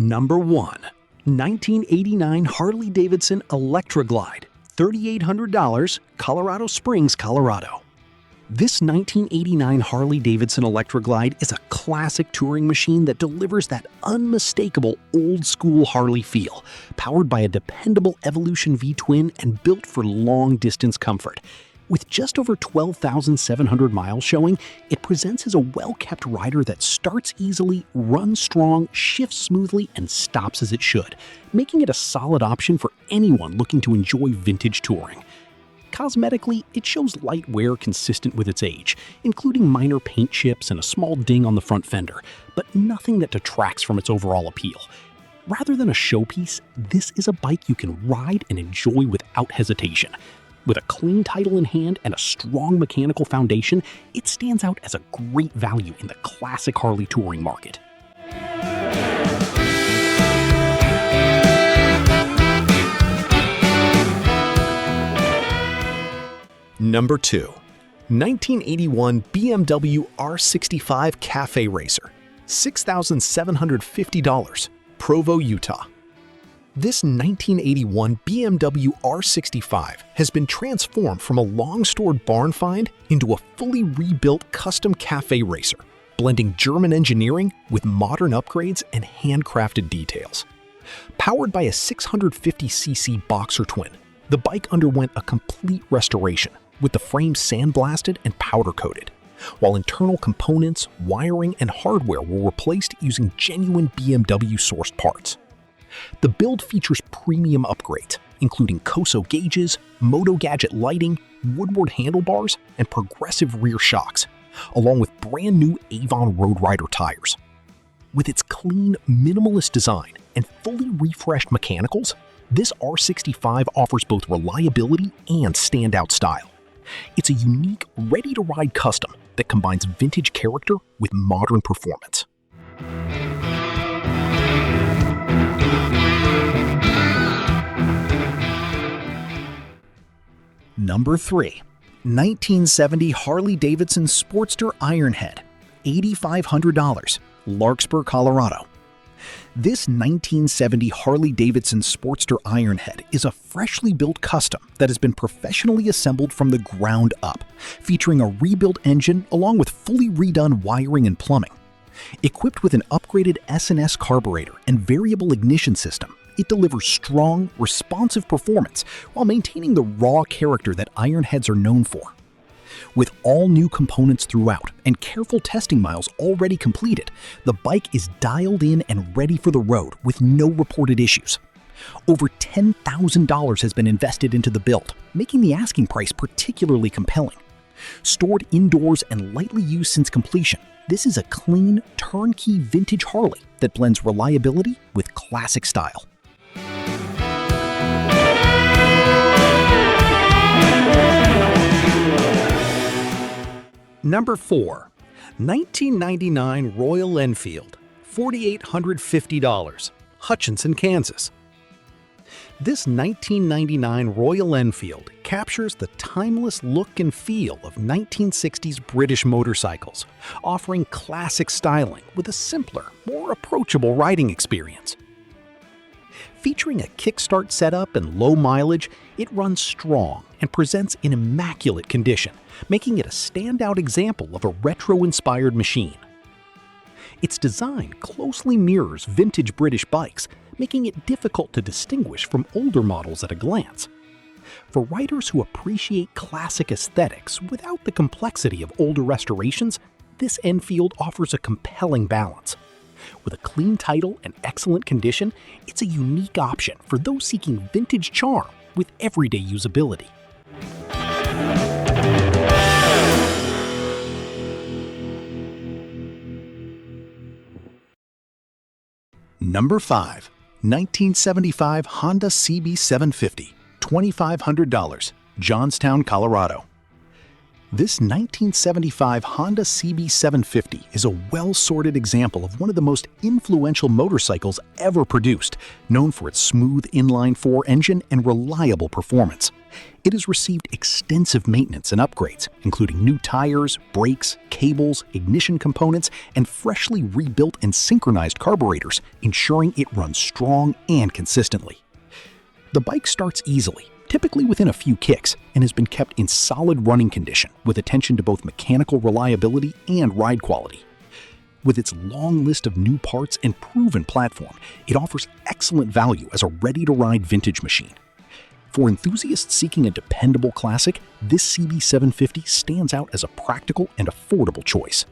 Number 1. 1989 Harley-Davidson Electra Glide, $3,800, Colorado Springs, Colorado. This 1989 Harley-Davidson Electra Glide is a classic touring machine that delivers that unmistakable old-school Harley feel, powered by a dependable Evolution V-twin and built for long-distance comfort. With just over 12,700 miles showing, it presents as a well-kept rider that starts easily, runs strong, shifts smoothly, and stops as it should, making it a solid option for anyone looking to enjoy vintage touring. Cosmetically, it shows light wear consistent with its age, including minor paint chips and a small ding on the front fender, but nothing that detracts from its overall appeal. Rather than a showpiece, this is a bike you can ride and enjoy without hesitation. With a clean title in hand and a strong mechanical foundation, it stands out as a great value in the classic Harley touring market. Number 2. 1981 BMW R65 Cafe Racer, $6,750, Provo, Utah. This 1981 BMW R65 has been transformed from a long-stored barn find into a fully rebuilt custom cafe racer, blending German engineering with modern upgrades and handcrafted details. Powered by a 650cc boxer twin, the bike underwent a complete restoration, with the frame sandblasted and powder-coated, while internal components, wiring, and hardware were replaced using genuine BMW-sourced parts. The build features premium upgrades, including Koso gauges, Moto Gadget lighting, Woodward handlebars, and progressive rear shocks, along with brand new Avon Road Rider tires. With its clean, minimalist design and fully refreshed mechanicals, this R65 offers both reliability and standout style. It's a unique, ready-to-ride custom that combines vintage character with modern performance. Number 3. 1970 Harley-Davidson Sportster Ironhead, $8,500, Larkspur, Colorado. This 1970 Harley-Davidson Sportster Ironhead is a freshly built custom that has been professionally assembled from the ground up, featuring a rebuilt engine along with fully redone wiring and plumbing. Equipped with an upgraded S&S carburetor and variable ignition system, it delivers strong, responsive performance while maintaining the raw character that Ironheads are known for. With all new components throughout and careful testing miles already completed, the bike is dialed in and ready for the road with no reported issues. Over $10,000 has been invested into the build, making the asking price particularly compelling. Stored indoors and lightly used since completion, this is a clean, turnkey vintage Harley that blends reliability with classic style. Number 4. 1999 Royal Enfield, $4,850, Hutchinson, Kansas. This 1999 Royal Enfield captures the timeless look and feel of 1960s British motorcycles, offering classic styling with a simpler, more approachable riding experience. Featuring a kickstart setup and low mileage, it runs strong and presents in immaculate condition, making it a standout example of a retro-inspired machine. Its design closely mirrors vintage British bikes, making it difficult to distinguish from older models at a glance. For riders who appreciate classic aesthetics without the complexity of older restorations, this Enfield offers a compelling balance. With a clean title and excellent condition, it's a unique option for those seeking vintage charm with everyday usability. Number 5. 1975 Honda CB750, $2,500, Johnstown, Colorado. This 1975 Honda CB750 is a well-sorted example of one of the most influential motorcycles ever produced, known for its smooth inline-4 engine and reliable performance. It has received extensive maintenance and upgrades, including new tires, brakes, cables, ignition components, and freshly rebuilt and synchronized carburetors, ensuring it runs strong and consistently. The bike starts easily, typically within a few kicks, and has been kept in solid running condition with attention to both mechanical reliability and ride quality. With its long list of new parts and proven platform, it offers excellent value as a ready-to-ride vintage machine. For enthusiasts seeking a dependable classic, this CB750 stands out as a practical and affordable choice.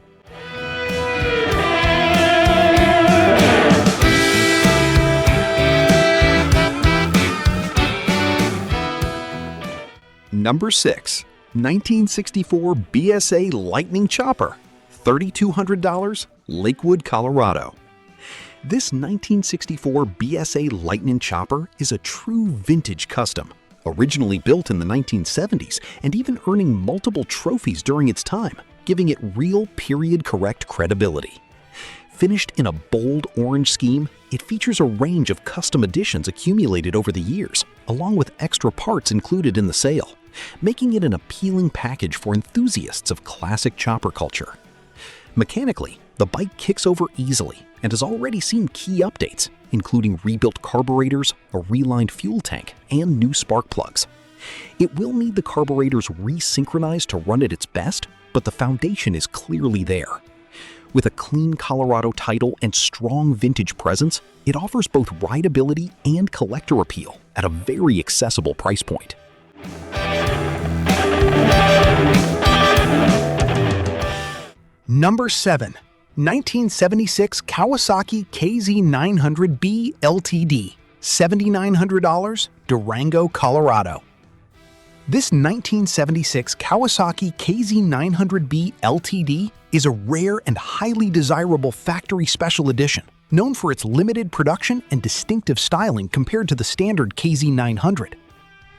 Number 6. 1964 BSA Lightning Chopper, $3,200, Lakewood, Colorado. This 1964 BSA Lightning Chopper is a true vintage custom, originally built in the 1970s and even earning multiple trophies during its time, giving it real period-correct credibility. Finished in a bold orange scheme, it features a range of custom additions accumulated over the years, along with extra parts included in the sale, making it an appealing package for enthusiasts of classic chopper culture. Mechanically, the bike kicks over easily and has already seen key updates, including rebuilt carburetors, a relined fuel tank, and new spark plugs. It will need the carburetors resynchronized to run at its best, but the foundation is clearly there. With a clean Colorado title and strong vintage presence, it offers both rideability and collector appeal at a very accessible price point. Number 7. 1976 Kawasaki KZ900B LTD, $7,900, Durango, Colorado. This 1976 Kawasaki KZ900B LTD is a rare and highly desirable factory special edition, known for its limited production and distinctive styling compared to the standard KZ900.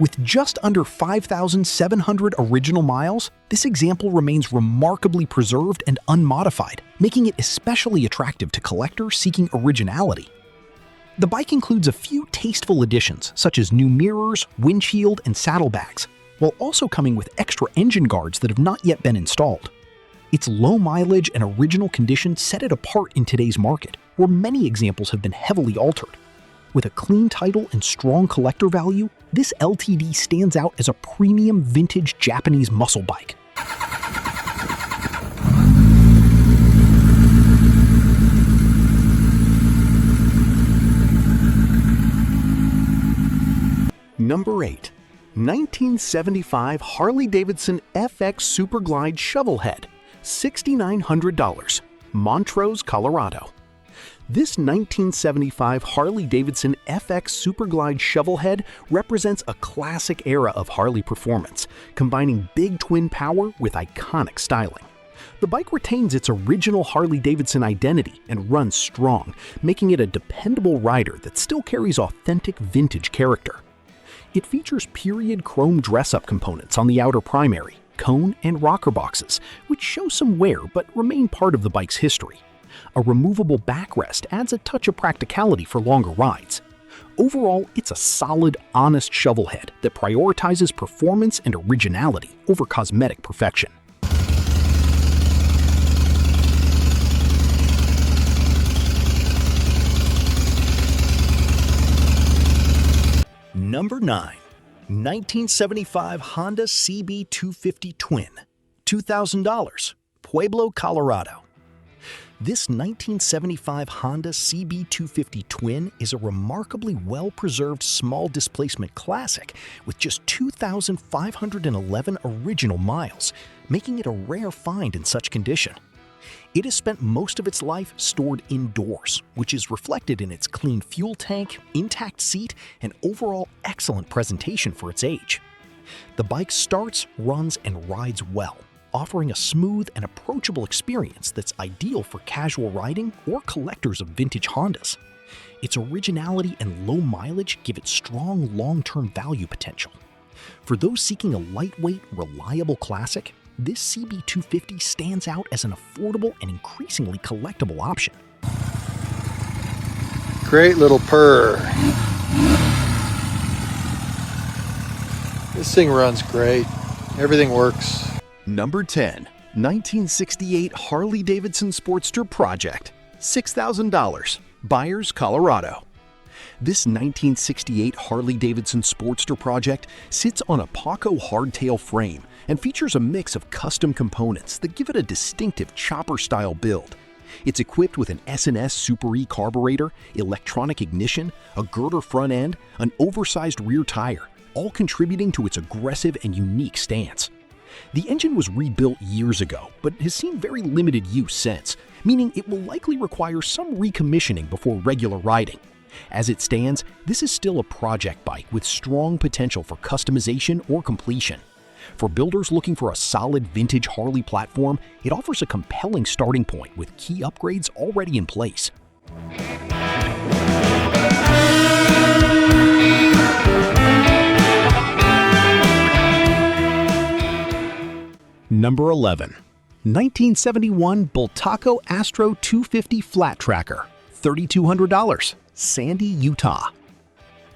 With just under 5,700 original miles, this example remains remarkably preserved and unmodified, making it especially attractive to collectors seeking originality. The bike includes a few tasteful additions, such as new mirrors, windshield, and saddlebags, while also coming with extra engine guards that have not yet been installed. Its low mileage and original condition set it apart in today's market, where many examples have been heavily altered. With a clean title and strong collector value, this LTD stands out as a premium vintage Japanese muscle bike. Number 8. 1975 Harley-Davidson FX Superglide Shovelhead, $6,900, Montrose, Colorado. This 1975 Harley-Davidson FX Superglide Shovelhead represents a classic era of Harley performance, combining big twin power with iconic styling. The bike retains its original Harley-Davidson identity and runs strong, making it a dependable rider that still carries authentic vintage character. It features period chrome dress-up components on the outer primary, cone, and rocker boxes, which show some wear but remain part of the bike's history. A removable backrest adds a touch of practicality for longer rides. Overall, it's a solid, honest shovelhead that prioritizes performance and originality over cosmetic perfection. Number 9. 1975 Honda CB350 Twin, $2,000, Pueblo, Colorado. This 1975 Honda CB350 Twin is a remarkably well-preserved small displacement classic with just 2,511 original miles, making it a rare find in such condition. It has spent most of its life stored indoors, which is reflected in its clean fuel tank, intact seat, and overall excellent presentation for its age. The bike starts, runs, and rides well, offering a smooth and approachable experience that's ideal for casual riding or collectors of vintage Hondas. Its originality and low mileage give it strong long-term value potential. For those seeking a lightweight, reliable classic, this CB250 stands out as an affordable and increasingly collectible option. Great little purr. This thing runs great. Everything works. Number 10. 1968 Harley-Davidson Sportster Project. $6,000. Byers, Colorado. This 1968 Harley-Davidson Sportster Project sits on a Paco hardtail frame and features a mix of custom components that give it a distinctive chopper-style build. It's equipped with an S&S Super E carburetor, electronic ignition, a girder front end, an oversized rear tire, all contributing to its aggressive and unique stance. The engine was rebuilt years ago, but has seen very limited use since, meaning it will likely require some recommissioning before regular riding. As it stands, this is still a project bike with strong potential for customization or completion. For builders looking for a solid vintage Harley platform, it offers a compelling starting point with key upgrades already in place. Number 11. 1971 Bultaco Astro 250 Flat Tracker, $3,200, Sandy, Utah.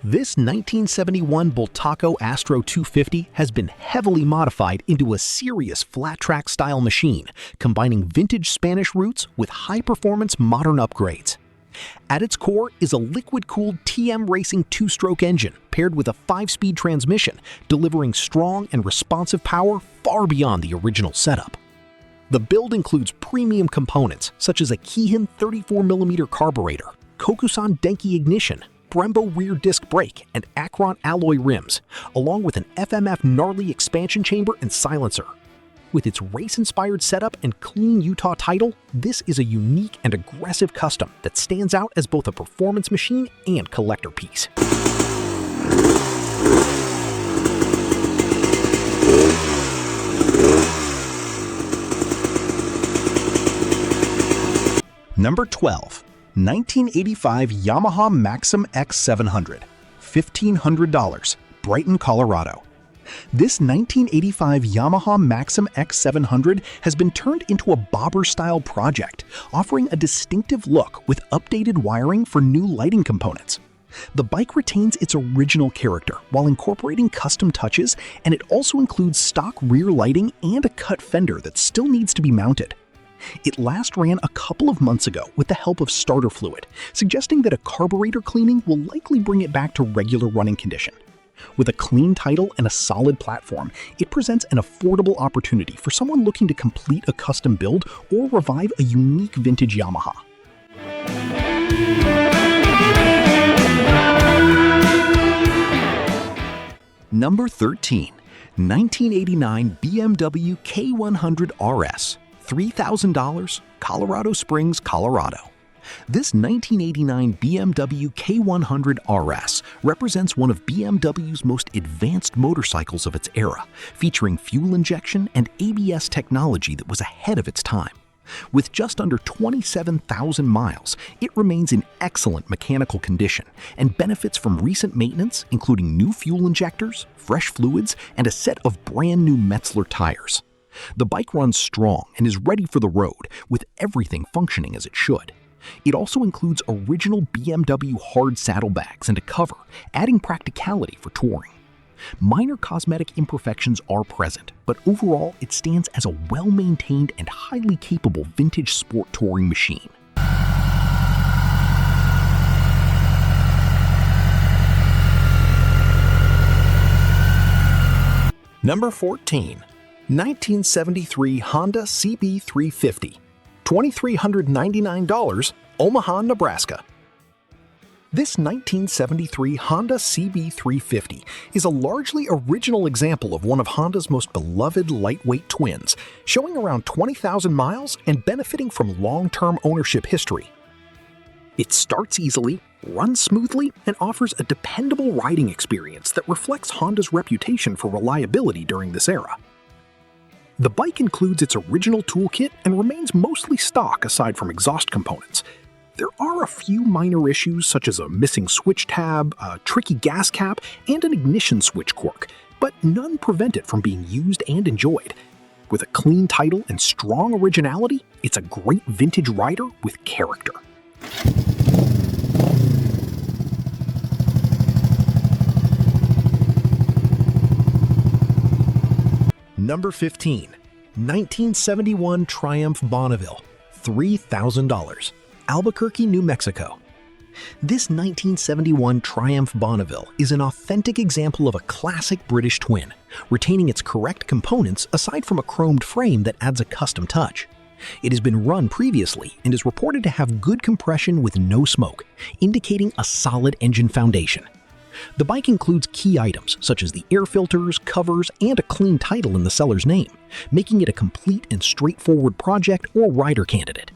This 1971 Bultaco Astro 250 has been heavily modified into a serious flat track style machine, combining vintage Spanish roots with high-performance modern upgrades. At its core is a liquid-cooled TM Racing 2-stroke engine paired with a 5-speed transmission, delivering strong and responsive power far beyond the original setup. The build includes premium components such as a Keihin 34mm carburetor, Kokusan Denki ignition, Brembo rear disc brake, and Acron alloy rims, along with an FMF gnarly expansion chamber and silencer. With its race-inspired setup and clean Utah title, this is a unique and aggressive custom that stands out as both a performance machine and collector piece. Number 12. 1985 Yamaha Maxim X700, $1,500, Brighton, Colorado. This 1985 Yamaha Maxim X700 has been turned into a bobber-style project, offering a distinctive look with updated wiring for new lighting components. The bike retains its original character while incorporating custom touches, and it also includes stock rear lighting and a cut fender that still needs to be mounted. It last ran a couple of months ago with the help of starter fluid, suggesting that a carburetor cleaning will likely bring it back to regular running condition. With a clean title and a solid platform, it presents an affordable opportunity for someone looking to complete a custom build or revive a unique vintage Yamaha. Number 13. 1989 BMW K100 RS, $3,000, Colorado Springs, Colorado. This 1989 BMW K100 RS represents one of BMW's most advanced motorcycles of its era, featuring fuel injection and ABS technology that was ahead of its time. With just under 27,000 miles, it remains in excellent mechanical condition and benefits from recent maintenance, including new fuel injectors, fresh fluids, and a set of brand new Metzler tires. The bike runs strong and is ready for the road, with everything functioning as it should. It also includes original BMW hard saddlebags and a cover, adding practicality for touring. Minor cosmetic imperfections are present, but overall it stands as a well-maintained and highly capable vintage sport touring machine. Number 14. 1973 Honda CB350, $2,399, Omaha, Nebraska. This 1973 Honda CB350 is a largely original example of one of Honda's most beloved lightweight twins, showing around 20,000 miles and benefiting from long-term ownership history. It starts easily, runs smoothly, and offers a dependable riding experience that reflects Honda's reputation for reliability during this era. The bike includes its original toolkit and remains mostly stock aside from exhaust components. There are a few minor issues such as a missing switch tab, a tricky gas cap, and an ignition switch cork, but none prevent it from being used and enjoyed. With a clean title and strong originality, it's a great vintage rider with character. Number 15. 1971 Triumph Bonneville, $3,000, Albuquerque, New Mexico. This 1971 Triumph Bonneville is an authentic example of a classic British twin, retaining its correct components aside from a chromed frame that adds a custom touch. It has been run previously and is reported to have good compression with no smoke, indicating a solid engine foundation. The bike includes key items such as the air filters, covers, and a clean title in the seller's name, making it a complete and straightforward project or rider candidate.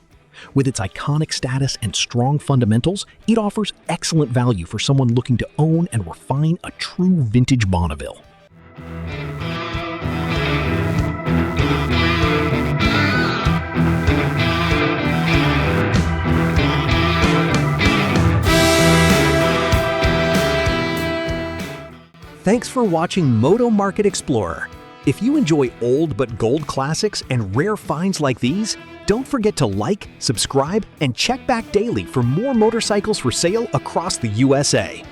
With its iconic status and strong fundamentals, it offers excellent value for someone looking to own and refine a true vintage Bonneville. Thanks for watching Moto Market Explorer. If you enjoy old but gold classics and rare finds like these, don't forget to like, subscribe, and check back daily for more motorcycles for sale across the USA.